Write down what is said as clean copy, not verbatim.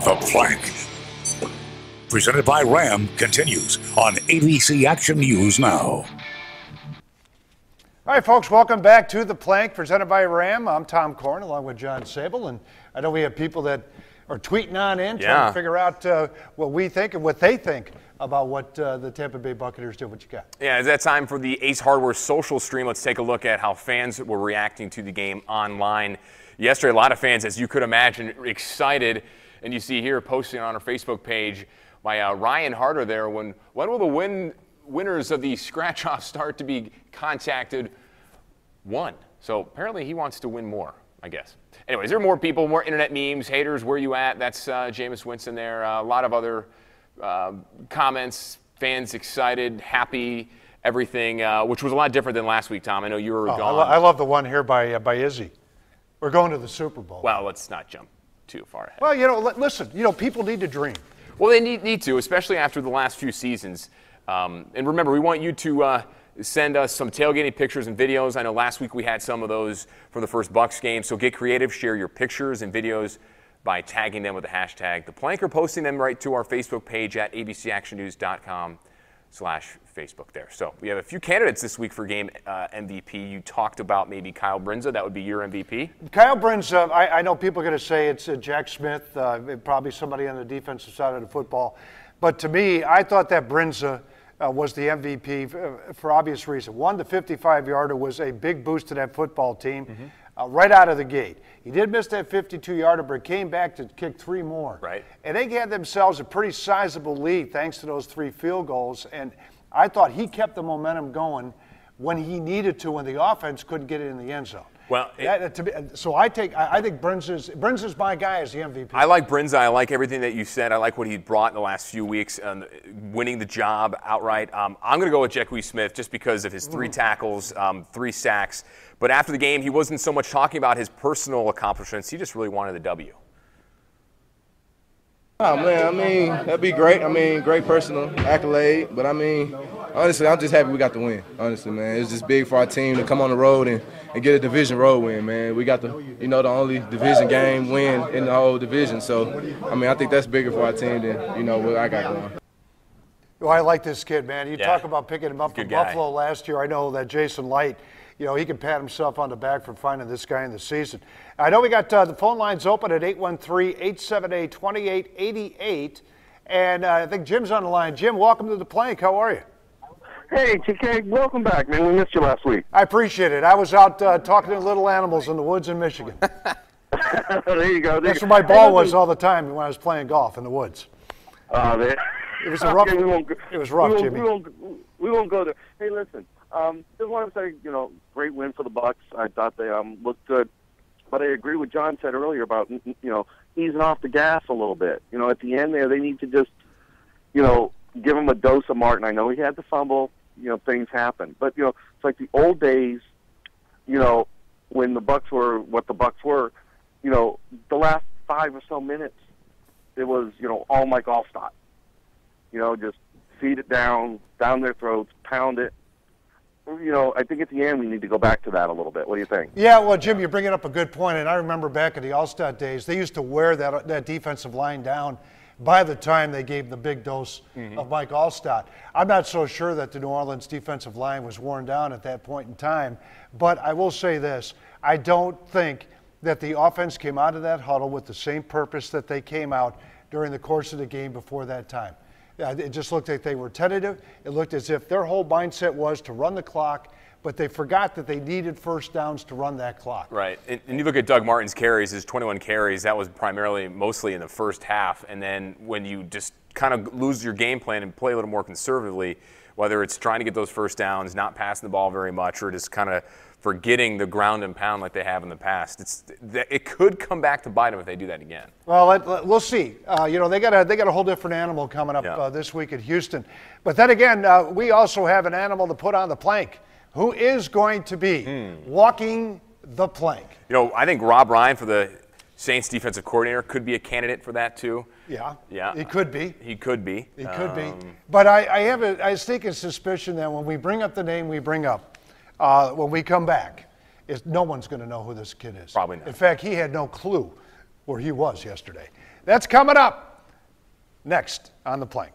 The Plank, presented by Ram, continues on ABC Action News Now. All right, folks, welcome back to The Plank, presented by Ram. I'm Tom Korn, along with John Sable, and I know we have people that are tweeting on in, trying to figure out what we think and what they think about what the Tampa Bay Buccaneers did. What you got? Yeah, it's that time for the Ace Hardware social stream. Let's take a look at how fans were reacting to the game online yesterday. A lot of fans, as you could imagine, excited. And you see here posting on our Facebook page by Ryan Harder there, when will the winners of the scratch-off start to be contacted? One. So apparently he wants to win more, I guess. Anyways, there are more people, more internet memes, haters, where you at? That's Jameis Winston there. A lot of other comments, fans excited, happy, everything, which was a lot different than last week, Tom. I know you were gone. I love the one here by Izzy. We're going to the Super Bowl. Well, let's not jump too far ahead. Well, listen, people need to dream. Well, they need to, especially after the last few seasons. And remember, we want you to send us some tailgating pictures and videos. I know last week we had some of those from the first Bucs game. So get creative, share your pictures and videos by tagging them with the hashtag The Plank, or posting them right to our Facebook page at abcactionnews.com/Facebook there. So we have a few candidates this week for game MVP. You talked about maybe Kyle Brinza. That would be your MVP. Kyle Brinza, I know people are going to say it's Jack Smith, probably somebody on the defensive side of the football. But to me, I thought that Brinza was the MVP for obvious reason. One, the 55-yarder was a big boost to that football team right out of the gate. He did miss that 52-yarder, but came back to kick 3 more. Right. And they had themselves a pretty sizable lead thanks to those 3 field goals. And I thought he kept the momentum going when he needed to, when the offense couldn't get it in the end zone. Well, I think Brinza's my guy as the MVP. I like Brinza. I like everything that you said. I like what he brought in the last few weeks, winning the job outright. I'm going to go with Jacques Smith just because of his 3 tackles, 3 sacks. But after the game, he wasn't so much talking about his personal accomplishments. He just really wanted the W. Oh, man, that'd be great. Great personal accolade. But, honestly, I'm just happy we got the win. Honestly, man. It's just big for our team to come on the road and get a division road win, man. We got the only division game win in the whole division. So, I think that's bigger for our team than, what I got going. Well, I like this kid, man. You talk about picking him up from Buffalo last year. I know that Jason Light, he can pat himself on the back for finding this guy in the season. I know we got the phone lines open at 813-878-2888. And I think Jim's on the line. Jim, welcome to The Plank. How are you? Hey, TK, welcome back, man. We missed you last week. I appreciate it. I was out talking to little animals in the woods in Michigan. There you go. That's where my ball was all the time when I was playing golf in the woods. It was a rough. It was rough, Jimmy. We won't go there. Hey, listen. Just want to say, great win for the Bucs. I thought they looked good, but I agree with John said earlier about easing off the gas a little bit. At the end there, they need to just give him a dose of Martin. I know he had the fumble. Things happen, but it's like the old days. When the Bucs were what the Bucs were. The last 5 or so minutes, it was all Mike Allstott. Just feed it down their throats, pound it. I think at the end we need to go back to that a little bit. What do you think? Yeah, well, Jim, you're bringing up a good point, and I remember back in the Allstott days, they used to wear that defensive line down by the time they gave the big dose of Mike Allstott. I'm not so sure that the New Orleans defensive line was worn down at that point in time, but I will say this. I don't think that the offense came out of that huddle with the same purpose that they came out during the course of the game before that time. It just looked like they were tentative. It looked as if their whole mindset was to run the clock, but they forgot that they needed first downs to run that clock. Right. And you look at Doug Martin's carries, his 21 carries, that was mostly in the first half. And then when you just kind of lose your game plan and play a little more conservatively, whether it's trying to get those first downs, not passing the ball very much, or just kind of forgetting the ground and pound like they have in the past, it could come back to bite them if they do that again. Well, we'll see. They got a whole different animal coming up this week at Houston. But then again, we also have an animal to put on the plank. Who is going to be walking the plank? I think Rob Ryan for the Saints defensive coordinator could be a candidate for that too. Yeah. He could be. He could be. He could be. But I have a sneaking suspicion that when we bring up the name we bring up, when we come back, no one's going to know who this kid is. Probably not. In fact, he had no clue where he was yesterday. That's coming up next on The Plank.